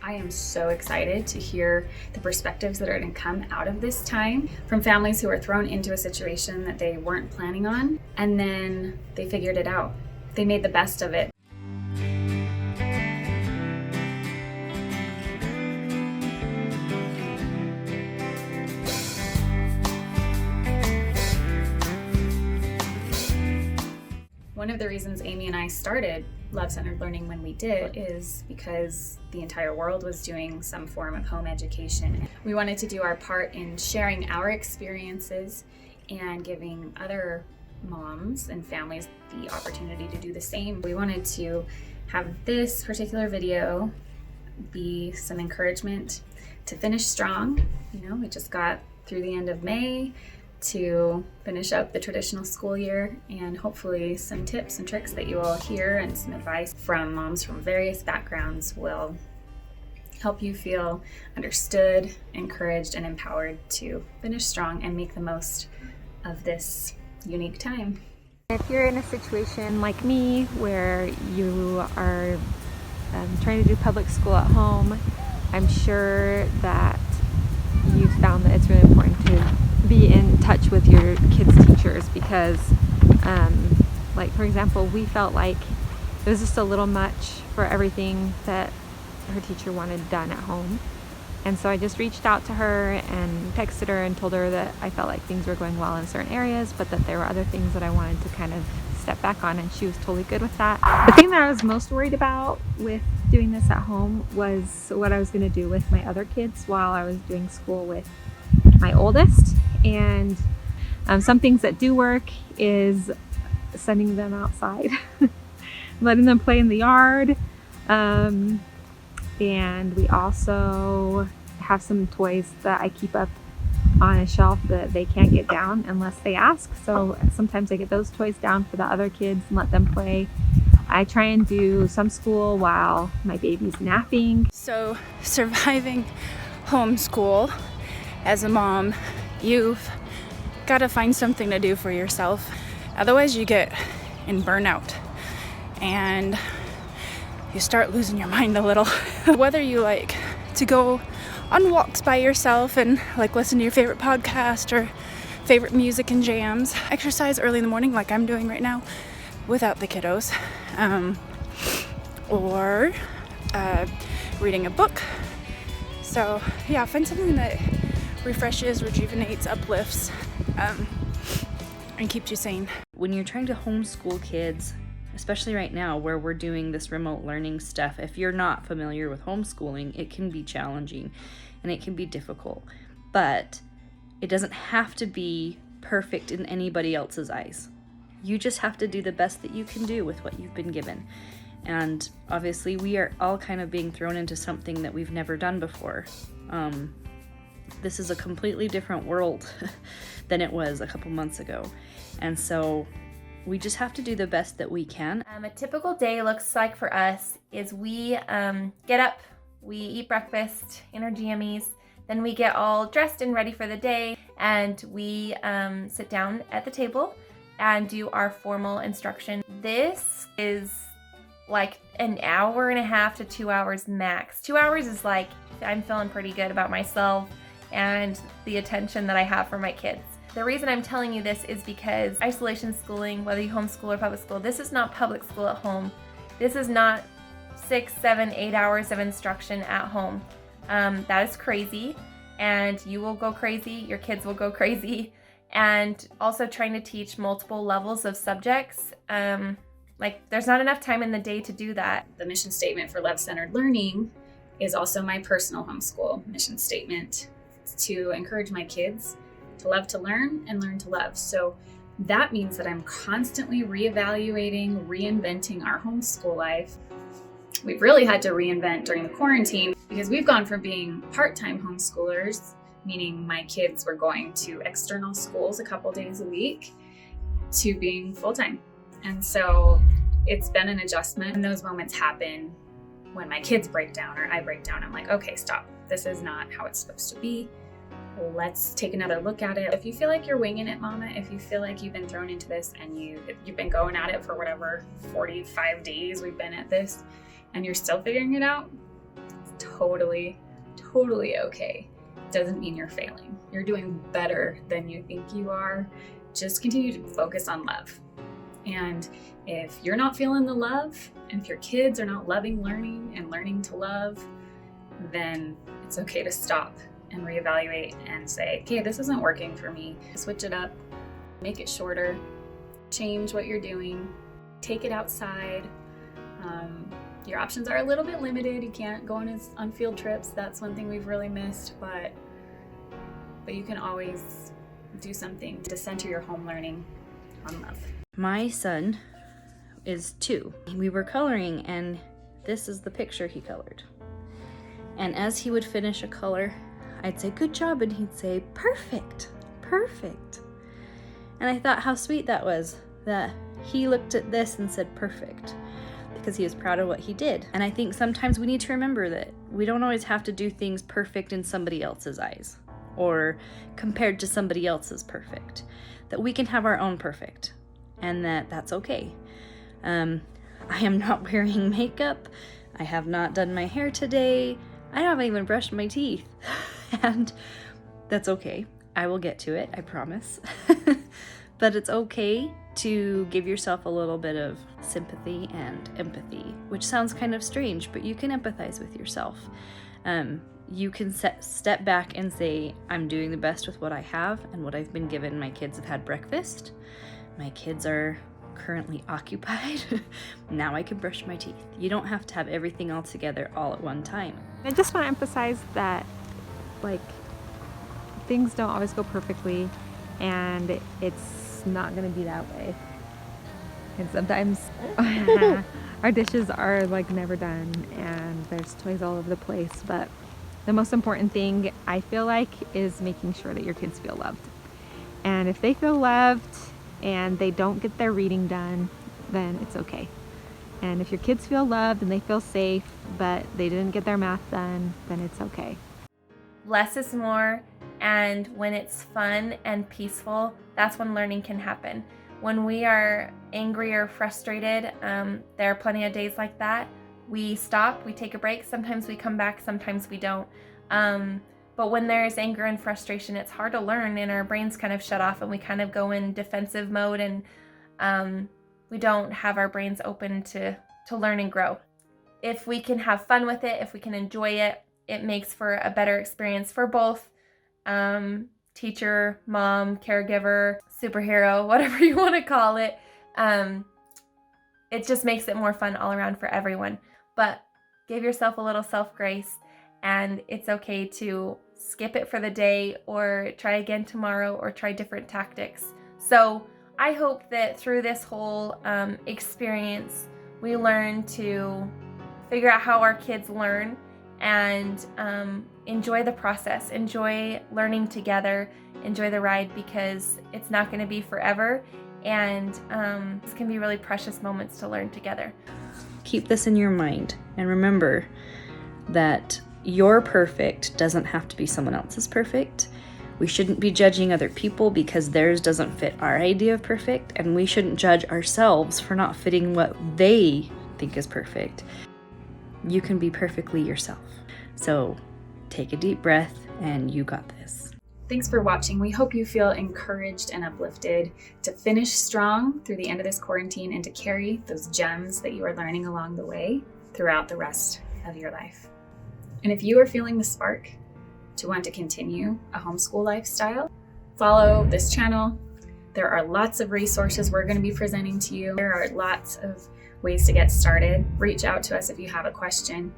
I am so excited to hear the perspectives that are going to come out of this time from families who were thrown into a situation that they weren't planning on, and then they figured it out. They made the best of it. One of the reasons Amy and I started Love-Centered Learning when we did is because the entire world was doing some form of home education. We wanted to do our part in sharing our experiences and giving other moms and families the opportunity to do the same. We wanted to have this particular video be some encouragement to finish strong. You know, we just got through the end of May to finish up the traditional school year, and hopefully some tips and tricks that you will hear and some advice from moms from various backgrounds will help you feel understood, encouraged, and empowered to finish strong and make the most of this unique time. If you're in a situation like me where you are trying to do public school at home, I'm sure that you found that it's really important to be in touch with your kids' teachers because, like for example, we felt like it was just a little much for everything that her teacher wanted done at home. And so I just reached out to her and texted her and told her that I felt like things were going well in certain areas, but that there were other things that I wanted to kind of step back on, and she was totally good with that. The thing that I was most worried about with doing this at home was what I was going to do with my other kids while I was doing school with my oldest. And some things that do work is sending them outside, letting them play in the yard. And we also have some toys that I keep up on a shelf that they can't get down unless they ask. So sometimes I get those toys down for the other kids and let them play. I try and do some school while my baby's napping. So surviving homeschool as a mom, you've got to find something to do for yourself. Otherwise you get in burnout and you start losing your mind a little. Whether you like to go on walks by yourself and like listen to your favorite podcast or favorite music and jams, exercise early in the morning like I'm doing right now without the kiddos, or reading a book. So yeah, find something that refreshes, rejuvenates, uplifts, and keeps you sane. When you're trying to homeschool kids, especially right now where we're doing this remote learning stuff, if you're not familiar with homeschooling, it can be challenging and it can be difficult. But it doesn't have to be perfect in anybody else's eyes. You just have to do the best that you can do with what you've been given. And obviously we are all kind of being thrown into something that we've never done before. This is a completely different world than it was a couple months ago. And so we just have to do the best that we can. A typical day looks like for us is we get up, we eat breakfast in our jammies, then we get all dressed and ready for the day, and we sit down at the table and do our formal instruction. This is like an hour and a half to 2 hours max. 2 hours is like, I'm feeling pretty good about myself and the attention that I have for my kids. The reason I'm telling you this is because isolation schooling, whether you homeschool or public school, this is not public school at home. This is not 6, 7, 8 hours of instruction at home. That is crazy, and you will go crazy, your kids will go crazy, and also trying to teach multiple levels of subjects. Like, there's not enough time in the day to do that. The mission statement for Love-Centered Learning is also my personal homeschool mission statement, to encourage my kids to love to learn and learn to love. So that means that I'm constantly reevaluating, reinventing our homeschool life. We've really had to reinvent during the quarantine because we've gone from being part-time homeschoolers, meaning my kids were going to external schools a couple days a week, to being full-time. And so it's been an adjustment. And those moments happen when my kids break down or I break down. I'm like, okay, stop. This is not how it's supposed to be. Let's take another look at it. If you feel like you're winging it, mama, if you feel like you've been thrown into this and you've been going at it for whatever 45 days we've been at this and you're still figuring it out, totally, totally okay. Doesn't mean you're failing. You're doing better than you think you are. Just continue to focus on love. And if you're not feeling the love, and if your kids are not loving learning and learning to love, then it's okay to stop and reevaluate and say, okay, this isn't working for me. Switch it up, make it shorter, change what you're doing, take it outside. Your options are a little bit limited. You can't go on field trips. That's one thing we've really missed, but you can always do something to center your home learning on love. My son is 2. We were coloring, and this is the picture he colored. And as he would finish a color, I'd say, good job, and he'd say, perfect, perfect. And I thought how sweet that was, that he looked at this and said perfect, because he was proud of what he did. And I think sometimes we need to remember that we don't always have to do things perfect in somebody else's eyes or compared to somebody else's perfect, that we can have our own perfect, and that's okay. I am not wearing makeup. I have not done my hair today. I haven't even brushed my teeth. And that's okay. I will get to it, I promise. But it's okay to give yourself a little bit of sympathy and empathy, which sounds kind of strange, but you can empathize with yourself. You can step back and say, I'm doing the best with what I have and what I've been given. My kids have had breakfast. My kids are currently occupied. Now I can brush my teeth. You don't have to have everything all together all at one time. I just want to emphasize that, like, things don't always go perfectly, and it's not going to be that way. And sometimes our dishes are like never done, and there's toys all over the place. But the most important thing, I feel like, is making sure that your kids feel loved. And if they feel loved and they don't get their reading done, then it's okay. And if your kids feel loved and they feel safe, but they didn't get their math done, then it's okay. Less is more, and when it's fun and peaceful, that's when learning can happen. When we are angry or frustrated, there are plenty of days like that. We stop, we take a break, sometimes we come back, sometimes we don't. But when there's anger and frustration, it's hard to learn, and our brains kind of shut off and we kind of go in defensive mode, and we don't have our brains open to learn and grow. If we can have fun with it, if we can enjoy it, it makes for a better experience for both teacher, mom, caregiver, superhero, whatever you want to call it. It just makes it more fun all around for everyone. But give yourself a little self-grace, and it's okay to skip it for the day or try again tomorrow or try different tactics. So I hope that through this whole experience, we learn to figure out how our kids learn and enjoy the process, enjoy learning together, enjoy the ride, because it's not going to be forever, and this can be really precious moments to learn together. Keep this in your mind, and remember that your perfect doesn't have to be someone else's perfect. We shouldn't be judging other people because theirs doesn't fit our idea of perfect, and we shouldn't judge ourselves for not fitting what they think is perfect. You can be perfectly yourself. So take a deep breath, and you got this. Thanks for watching. We hope you feel encouraged and uplifted to finish strong through the end of this quarantine and to carry those gems that you are learning along the way throughout the rest of your life. And if you are feeling the spark to want to continue a homeschool lifestyle, follow this channel. There are lots of resources we're going to be presenting to you. There are lots of ways to get started. Reach out to us if you have a question,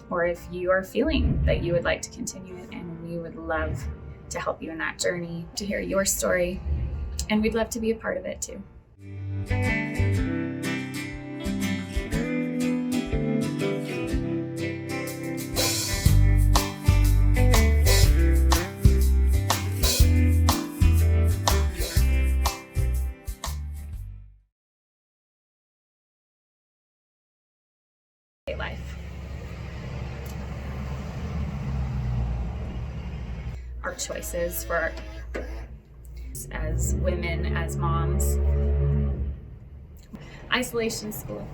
or if you are feeling that you would like to continue it, and we would love to help you in that journey, to hear your story, and we'd love to be a part of it too. Life. Our choices for as women, as moms. Isolation school.